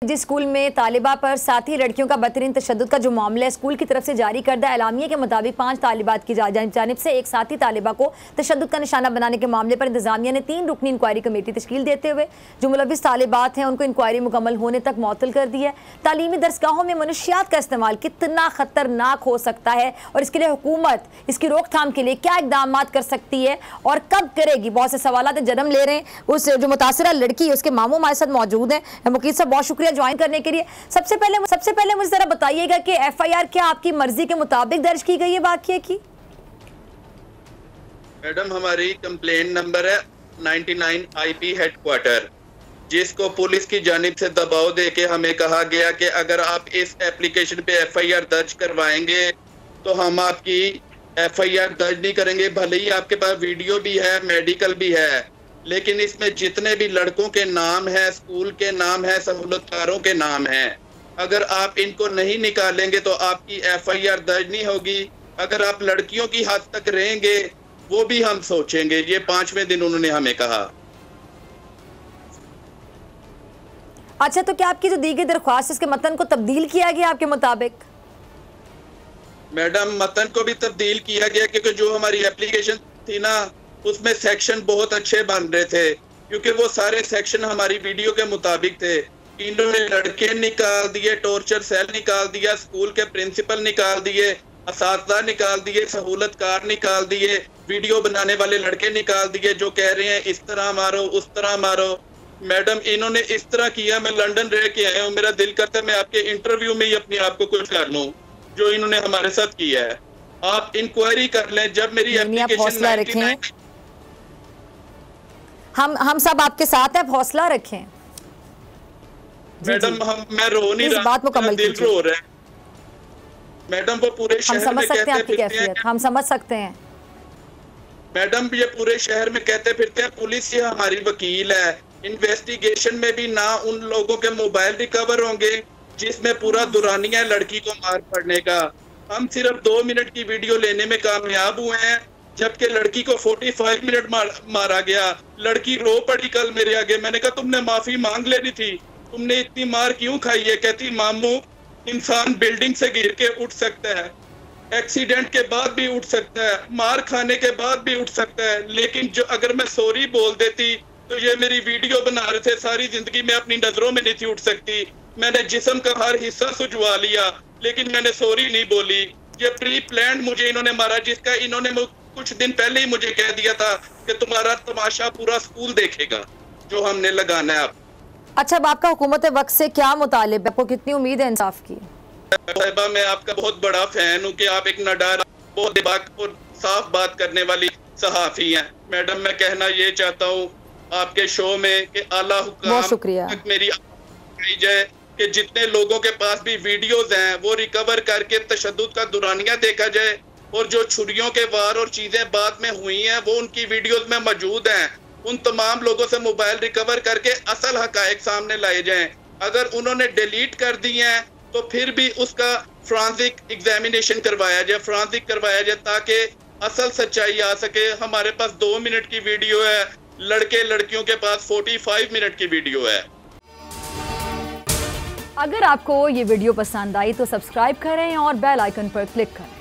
जिस स्कूल में तालिबा पर साथी लड़कियों का बदतरीन तशद्दुद का जो मामला है, स्कूल की तरफ से जारी करदा एलामिया के मुताबिक 5 तालिबात की जानिब से एक साथी तालिबा को तशद्दुद का निशाना बनाने के मामले पर इंतजामिया ने 3 रुकनी इंक्वायरी कमेटी तश्कील देते हुए जो मुलविस तालिबात हैं उनको इंक्वायरी मुकम्मल होने तक मुअत्तल कर दी है। तालीमी दरसगाहों में मनुशियात का इस्तेमाल कितना खतरनाक हो सकता है और इसके लिए हुकूमत इसकी रोकथाम के लिए क्या इकदाम कर सकती है और कब करेगी, बहुत से सवाल जन्म ले रहे हैं। उस जो मुतासरा लड़की उसके मामू हमारे साथ मौजूद हैं। मुकीद साहब बहुत शुक्रिया ज्वाइन करने के लिए। सबसे पहले मुझे जरा बताइएगा कि एफआईआर क्या आपकी मर्जी के मुताबिक दर्ज की गई है वाकये की? मैडम, हमारी कंप्लेंट नंबर है 99 आईपी हेडक्वार्टर, जिसको पुलिस की जानिब से दबाव देके हमें कहा गया कि अगर आप इस एप्लीकेशन पे एफआईआर दर्ज करवाएंगे तो हम आपकी एफआईआर दर्ज नहीं करेंगे। भले ही आपके पास वीडियो भी है, मेडिकल भी है, लेकिन इसमें जितने भी लड़कों के नाम है, स्कूल के नाम है, सहूलतकारों के नाम है, अगर आप इनको नहीं निकालेंगे तो आपकी एफआईआर दर्ज नहीं होगी। अगर आप लड़कियों की हद तक रहेंगे वो भी हम सोचेंगे। ये 5वें दिन उन्होंने हमें कहा। अच्छा, तो क्या आपकी जो दी गई दरख्वास्त इसके मतन को तब्दील किया गया आपके मुताबिक? मैडम, मतन को भी तब्दील किया गया क्योंकि जो हमारी एप्लीकेशन थी ना, उसमें सेक्शन बहुत अच्छे बन रहे थे, क्योंकि वो सारे सेक्शन हमारी वीडियो के मुताबिक थे। इन्होंने लड़के निकाल दिए, टॉर्चर सेल निकाल दिया, स्कूल के प्रिंसिपल निकाल दिए, असातिज़ा निकाल दिए, सहूलतकार निकाल दिए, वीडियो बनाने वाले लड़के निकाल दिए जो कह रहे हैं इस तरह मारो, उस तरह मारो। मैडम, इन्होंने इस तरह किया। मैं लंदन रह के आया हूँ, मेरा दिल करता है मैं आपके इंटरव्यू में ही अपने आप को कुछ कर लूँ जो इन्होंने हमारे साथ किया है। आप इंक्वायरी कर लें। जब मेरी एप्लीकेशन हम सब आपके साथ हैं, हौसला रखें। मैडम, मैं रो नहीं रहा, बात मुकम्मल दिल रो रहा है। मैडम, वो पूरे शहर में कहते फिरते हैं, हम समझ सकते हैं। मैडम, ये पूरे शहर में कहते फिरते हैं पुलिस ये हमारी वकील है। इन्वेस्टिगेशन में भी ना उन लोगों के मोबाइल रिकवर होंगे जिसमें पूरा दुरानिया लड़की को मार पड़ने का। हम सिर्फ 2 मिनट की वीडियो लेने में कामयाब हुए हैं, जबकि लड़की को 45 मिनट मारा गया। लड़की रो पड़ी कल मेरे आगे। मैंने कहा तुमने माफी मांग लेनी थी, तुमने इतनी मार क्यों खाई है? कहती मामू, इंसान बिल्डिंग से गिर के उठ सकता है, एक्सीडेंट के बाद भी उठ सकता है, मार खाने के बाद भी उठ सकता है, लेकिन जो अगर मैं सॉरी बोल देती तो ये मेरी वीडियो बना रहे थे, सारी जिंदगी में अपनी नजरों में नहीं थी उठ सकती। मैंने जिस्म का हर हिस्सा सुजवा लिया, लेकिन मैंने सॉरी नहीं बोली। ये प्री प्लान मुझे इन्होंने मारा, जिसका इन्होंने कुछ दिन पहले ही मुझे कह दिया था कि तुम्हारा तमाशा पूरा स्कूल देखेगा जो हमने लगाना है। अच्छा, अब आपका हुकूमत वक्त से क्या मुतालिब है? आपको कितनी उम्मीद है इंसाफ की? साहिबा, मैं आपका बहुत बड़ा फैन हूँ कि आप एक नडार, बहुत और साफ बात करने वाली सहाफी हैं। मैडम, मैं कहना ये चाहता हूँ आपके शो में कि आला हुक्म तक मेरी जाए कि जितने लोगों के पास भी वीडियोस हैं वो रिकवर करके तशद्दुद का दुरानिया देखा जाए, और जो छुरियों के वार और चीजें बाद में हुई हैं वो उनकी वीडियोस में मौजूद हैं। उन तमाम लोगों से मोबाइल रिकवर करके असल हकायक सामने लाए जाएं। अगर उन्होंने डिलीट कर दी हैं तो फिर भी उसका फोरेंसिक एग्जामिनेशन करवाया जाए ताकि असल सच्चाई आ सके। हमारे पास 2 मिनट की वीडियो है, लड़के लड़कियों के पास 45 मिनट की वीडियो है। अगर आपको ये वीडियो पसंद आई तो सब्सक्राइब करें और बेल आइकन पर क्लिक करें।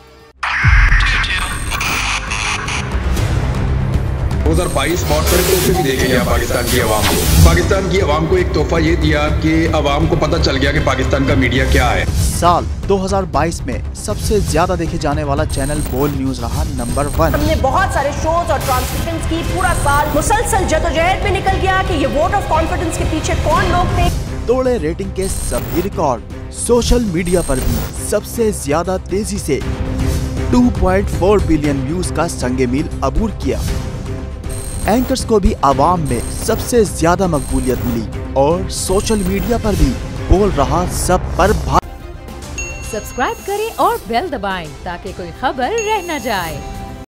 2022 बहुत सारे तोहफे भी देखे गया पाकिस्तान की आवाम को। पाकिस्तान की आवाम को एक तोहफा ये दिया कि आवाम को पता चल गया कि पाकिस्तान का मीडिया क्या है। साल 2022 में सबसे ज्यादा देखे जाने वाला चैनल बोल न्यूज रहा नंबर 1। हमने बहुत सारे शोज और ट्रांसमिशंस की, पूरा साल मुसलसल जदोजहद में निकल गया कि ये वोट ऑफ कॉन्फिडेंस के पीछे कौन लोग थे। तोड़े रेटिंग के सभी रिकॉर्ड। सोशल मीडिया पर भी सबसे ज्यादा तेजी से 2.4 बिलियन व्यूज का संगे मील अबूर किया। एंकर्स को भी आवाम में सबसे ज्यादा मकबूलियत मिली और सोशल मीडिया पर भी बोल रहा सब पर सब्सक्राइब करें और बेल दबाएं ताकि कोई खबर रह न जाए।